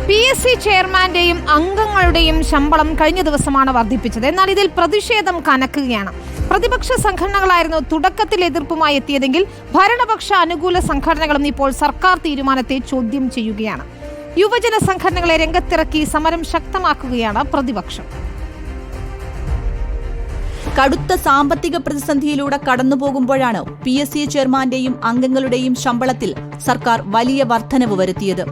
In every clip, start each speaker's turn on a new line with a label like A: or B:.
A: PSC ചെയർമാന്റെയും അംഗങ്ങളുടെയും ശമ്പളം കഴിഞ്ഞ ദിവസമാണ് വർദ്ധിപ്പിച്ചത്. എന്നാൽ ഇതിൽ പ്രതിഷേധം കനക്കുകയാണ്. പ്രതിപക്ഷ സംഘടനകളായിരുന്നു തുടക്കത്തിൽ എതിർപ്പുമായി എത്തിയതെങ്കിൽ ഭരണപക്ഷ അനുകൂല സംഘടനകളും ഇപ്പോൾ സർക്കാർ തീരുമാനത്തെ ചോദ്യം ചെയ്യുകയാണ്. യുവജന സംഘടനകളെ രംഗത്തിറക്കി സമരം ശക്തമാക്കുകയാണ് പ്രതിപക്ഷം.
B: കടുത്ത സാമ്പത്തിക പ്രതിസന്ധിയിലൂടെ കടന്നുപോകുമ്പോഴാണ് PSC ചെയർമാന്റെയും അംഗങ്ങളുടെയും ശമ്പളത്തിൽ സർക്കാർ വലിയ വർധനവ് വരുത്തിയത്.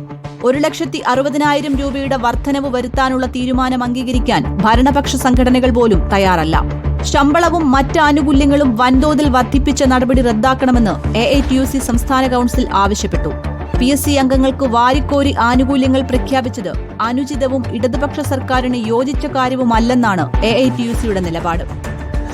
B: 1,60,000 രൂപയുടെ വർധനവ് വരുത്താനുള്ള തീരുമാനം അംഗീകരിക്കാൻ ഭരണപക്ഷ സംഘടനകൾ പോലും തയ്യാറല്ല. ശമ്പളവും മറ്റ് ആനുകൂല്യങ്ങളും വൻതോതിൽ വർദ്ധിപ്പിച്ച നടപടി റദ്ദാക്കണമെന്ന് AITUC സംസ്ഥാന കൌൺസിൽ ആവശ്യപ്പെട്ടു. PSC അംഗങ്ങൾക്ക് വാരിക്കോരി ആനുകൂല്യങ്ങൾ പ്രഖ്യാപിച്ചത് അനുചിതവും ഇടതുപക്ഷ സർക്കാരിന് യോജിച്ച കാര്യവുമല്ലെന്നാണ് AITUCയുടെ നിലപാട്.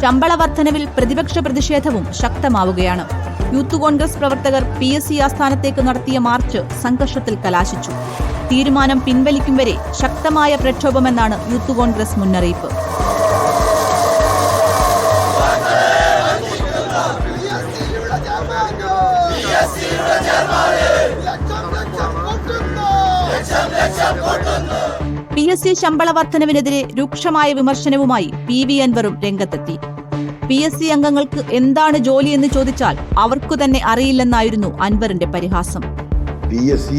B: ശമ്പള വർധനവിൽ പ്രതിപക്ഷ പ്രതിഷേധവും ശക്തമാവുകയാണ്. യൂത്ത് കോൺഗ്രസ് പ്രവർത്തകർ PSC ആസ്ഥാനത്തേക്ക് നടത്തിയ മാർച്ച് സംഘർഷത്തിൽ കലാശിച്ചു. തീരുമാനം പിൻവലിക്കും വരെ ശക്തമായ പ്രക്ഷോഭമെന്നാണ് യൂത്ത് കോൺഗ്രസ് മുന്നറിയിപ്പ്. PSC ശമ്പള വർധനവിനെതിരെ രൂക്ഷമായ വിമർശനവുമായി PV അൻവറും രംഗത്തെത്തി. PSC അംഗങ്ങൾക്ക് എന്താണ് ജോലി എന്ന് ചോദിച്ചാൽ അവർക്കു തന്നെ അറിയില്ലെന്നായിരുന്നു അൻവറിന്റെ പരിഹാസം.
C: PSC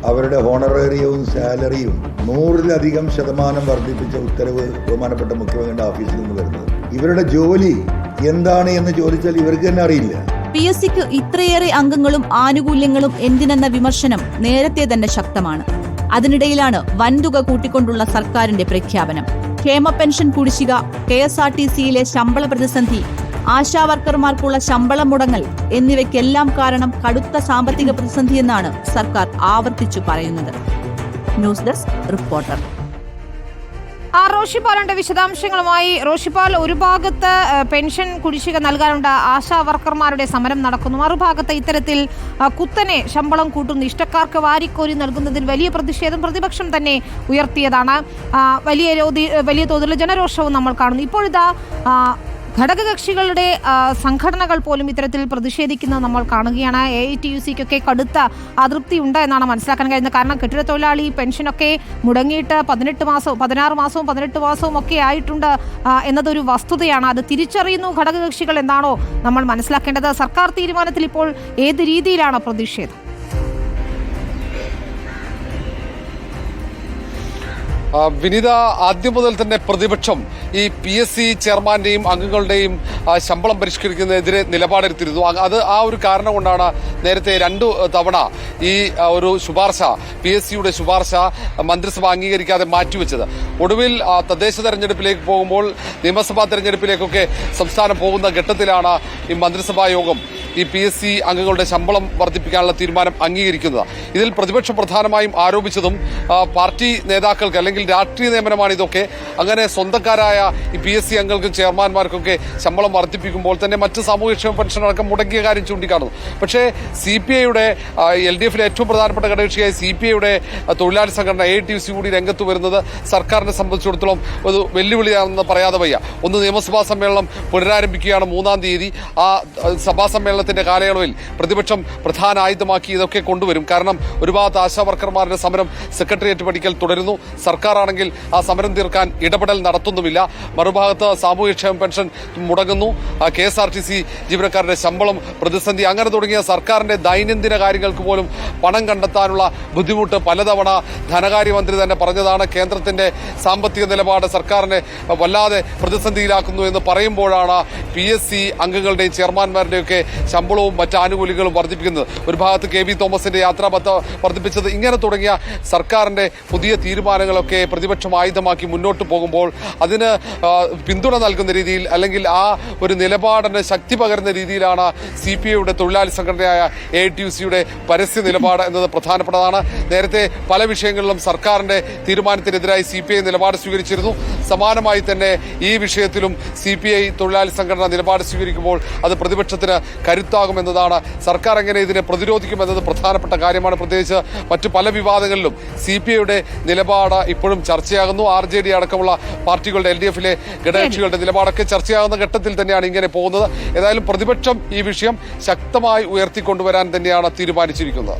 C: അവരുടെ ഹോണറേറിയവും സാലറിയും 100% വർദ്ധിപ്പിച്ച ഉത്തരവ് ബഹുമാനപ്പെട്ട മുഖ്യമന്ത്രിയുടെ ഓഫീസിൽ നിന്ന് വരുന്നത്. ഇവരുടെ ജോലി എന്താണ് എന്ന് ചോദിച്ചാൽ ഇവർക്ക് തന്നെ അറിയില്ല.
B: PSCക്ക് ഇത്രയേറെ അംഗങ്ങളും ആനുകൂല്യങ്ങളും എന്തിനെന്ന വിമർശനം നേരത്തെ തന്നെ ശക്തമാണ്. അതിനിടയിലാണ് വൻതുക കൂട്ടിക്കൊണ്ടുള്ള സർക്കാരിന്റെ പ്രഖ്യാപനം. ക്ഷേമ പെൻഷൻ കുടിശ്ശിക, KSRTCയിലെ ശമ്പള പ്രതിസന്ധി, ആശാവർക്കർമാർക്കുള്ള ശമ്പളം മുടങ്ങൽ എന്നിവയ്ക്കെല്ലാം കാരണം കടുത്ത സാമ്പത്തിക പ്രതിസന്ധിയെന്നാണ് സർക്കാർ ആവർത്തിച്ചു പറയുന്നത്. News desk reporter.
A: റോഷിപാലിന്റെ വിശദാംശങ്ങളുമായി. റോഷിപാൽ, ഒരു ഭാഗത്ത് പെൻഷൻ കുടിശ്ശിക നൽകാനുണ്ട്, ആശാ വർക്കർമാരുടെ സമരം നടക്കുന്നു. മറുഭാഗത്ത് ഇത്തരത്തിൽ കുത്തനെ ശമ്പളം കൂട്ടുന്നു. ഇഷ്ടക്കാർക്ക് വാരിക്കോരി നൽകുന്നതിൽ വലിയ പ്രതിഷേധം പ്രതിപക്ഷം തന്നെ ഉയർത്തിയതാണ്. വലിയ തോതിലുള്ള ജനരോഷവും നമ്മൾ കാണുന്നു. ഇപ്പോഴിതാ ഘടകകക്ഷികളുടെ സംഘടനകൾ പോലും ഇത്തരത്തിൽ പ്രതിഷേധിക്കുന്നത് നമ്മൾ കാണുകയാണ്. AITUCക്കൊക്കെ കടുത്ത അതൃപ്തി ഉണ്ട് എന്നാണ് മനസ്സിലാക്കാൻ കഴിയുന്നത്. കാരണം കെട്ടിടത്തൊഴിലാളി പെൻഷനൊക്കെ മുടങ്ങിയിട്ട് 16 മാസവും 18 മാസവും ഒക്കെ ആയിട്ടുണ്ട് എന്നതൊരു വസ്തുതയാണ്. അത് തിരിച്ചറിയുന്നു ഘടകകക്ഷികൾ എന്നാണോ നമ്മൾ മനസ്സിലാക്കേണ്ടത്? സർക്കാർ തീരുമാനത്തിൽ ഇപ്പോൾ ഏത് രീതിയിലാണ് പ്രതിഷേധം?
D: വിനീത, ആദ്യം മുതൽ തന്നെ പ്രതിപക്ഷം ഈ PSC ചെയർമാന്റെയും അംഗങ്ങളുടെയും ശമ്പളം പരിഷ്കരിക്കുന്നതിനെതിരെ നിലപാടെടുത്തിരുന്നു. അത് ആ ഒരു കാരണം കൊണ്ടാണ് നേരത്തെ 2 തവണ ഈ ഒരു ശുപാർശ, PSCയുടെ ശുപാർശ മന്ത്രിസഭ അംഗീകരിക്കാതെ മാറ്റിവെച്ചത്. ഒടുവിൽ തദ്ദേശ തെരഞ്ഞെടുപ്പിലേക്ക് പോകുമ്പോൾ നിയമസഭാ തെരഞ്ഞെടുപ്പിലേക്കൊക്കെ സംസ്ഥാനം പോകുന്ന ഘട്ടത്തിലാണ് ഈ മന്ത്രിസഭാ യോഗം ഈ PSC അംഗങ്ങളുടെ ശമ്പളം വർദ്ധിപ്പിക്കാനുള്ള തീരുമാനം അംഗീകരിക്കുന്നത്. ഇതിൽ പ്രതിപക്ഷം പ്രധാനമായും ആരോപിച്ചതും പാർട്ടി നേതാക്കൾക്ക് അല്ലെങ്കിൽ രാഷ്ട്രീയ നിയമനമാണ് ഇതൊക്കെ. അങ്ങനെ സ്വന്തക്കാരായ ഈ PSC അംഗങ്ങൾക്കും ചെയർമാൻമാർക്കൊക്കെ ശമ്പളം വർദ്ധിപ്പിക്കുമ്പോൾ തന്നെ മറ്റ് സാമൂഹ്യക്ഷേമ പെൻഷൻ അടക്കം മുടങ്ങിയ കാര്യം ചൂണ്ടിക്കാണുന്നു. പക്ഷേ CPIയുടെ LDFിലെ ഏറ്റവും പ്രധാനപ്പെട്ട ഘടകകക്ഷിയായ CPIയുടെ തൊഴിലാളി സംഘടന AITUC കൂടി രംഗത്ത് വരുന്നത് സർക്കാരിനെ സംബന്ധിച്ചിടത്തോളം ഒരു വെല്ലുവിളിയാണെന്ന് പറയാതെ വയ്യ. ഒന്ന്, നിയമസഭാ സമ്മേളനം പുനരാരംഭിക്കുകയാണ് 3-ാം തീയതി. ആ സഭാ സമ്മേളനത്തിന്റെ കാലയളവിൽ പ്രതിപക്ഷം പ്രധാന ആയുധമാക്കി ഇതൊക്കെ കൊണ്ടുവരും. കാരണം ഒരു ഭാഗത്ത് ആശാ വർക്കർമാരുടെ സമരം സെക്രട്ടേറിയറ്റ് പടിക്കൽ തുടരുന്നു. സർക്കാരാണെങ്കിൽ ആ സമരം തീർക്കാൻ ഇടപെടൽ നടത്തുന്നുമില്ല. മറുഭാഗത്ത് സാമൂഹ്യക്ഷേമ പെൻഷൻ മുടങ്ങുന്നു. KSRTC ജീവനക്കാരുടെ ശമ്പളം പ്രതിസന്ധി, അങ്ങനെ തുടങ്ങിയ സർക്കാരിന്റെ ദൈനംദിന കാര്യങ്ങൾക്ക് പോലും പണം കണ്ടെത്താനുള്ള ബുദ്ധിമുട്ട് പലതവണ ധനകാര്യമന്ത്രി തന്നെ പറഞ്ഞതാണ്. കേന്ദ്രത്തിന്റെ സാമ്പത്തിക നിലപാട് സർക്കാരിനെ വല്ലാതെ പ്രതിസന്ധിയിലാക്കുന്നു എന്ന് പറയുമ്പോഴാണ് PSC അംഗങ്ങളുടെയും ചെയർമാൻമാരുടെയൊക്കെ ശമ്പളവും മറ്റ് ആനുകൂല്യങ്ങളും വർദ്ധിപ്പിക്കുന്നത്. ഒരു ഭാഗത്ത് KB തോമസിന്റെ യാത്രാബത്ത വർദ്ധിപ്പിച്ചത്, ഇങ്ങനെ തുടങ്ങിയ സർക്കാരിന്റെ പുതിയ തീരുമാനങ്ങളൊക്കെ പ്രതിപക്ഷം ആയുധമാക്കി മുന്നോട്ട് പോകുമ്പോൾ അതിന് പിന്തുണ നൽകുന്ന രീതിയിൽ അല്ലെങ്കിൽ ആ ഒരു നിലപാടിന് ശക്തി പകരുന്ന രീതിയിലാണ് CPIയുടെ തൊഴിലാളി സംഘടനയായ AITUCയുടെ പരസ്യ നിലപാട് എന്നത് പ്രധാനപ്പെട്ടതാണ്. നേരത്തെ പല വിഷയങ്ങളിലും സർക്കാരിന്റെ തീരുമാനത്തിനെതിരായി CPI നിലപാട് സ്വീകരിച്ചിരുന്നു. സമാനമായി തന്നെ ഈ വിഷയത്തിലും CPI തൊഴിലാളി സംഘടന നിലപാട് സ്വീകരിക്കുമ്പോൾ അത് പ്രതിപക്ഷത്തിന് കരുത്താകുമെന്നതാണ്. സർക്കാർ എങ്ങനെ ഇതിനെ പ്രതിരോധിക്കുമെന്നത് പ്രധാനപ്പെട്ട കാര്യമാണ്. പ്രത്യേകിച്ച് മറ്റു പല വിവാദങ്ങളിലും CPIയുടെ നിലപാട് ഇപ്പോഴും ചർച്ചയാകുന്നു. RJD അടക്കമുള്ള പാർട്ടികളുടെ LDFിലെ ഘടകകക്ഷികളുടെ നിലപാടൊക്കെ ചർച്ചയാകുന്ന ഘട്ടത്തിൽ തന്നെയാണ് ഇങ്ങനെ പോകുന്നത്. ഏതായാലും പ്രതിപക്ഷം ഈ വിഷയം ശക്തമായി ഉയർത്തിക്കൊണ്ടുവരാൻ തന്നെയാണ് തീരുമാനിച്ചിരിക്കുന്നത്.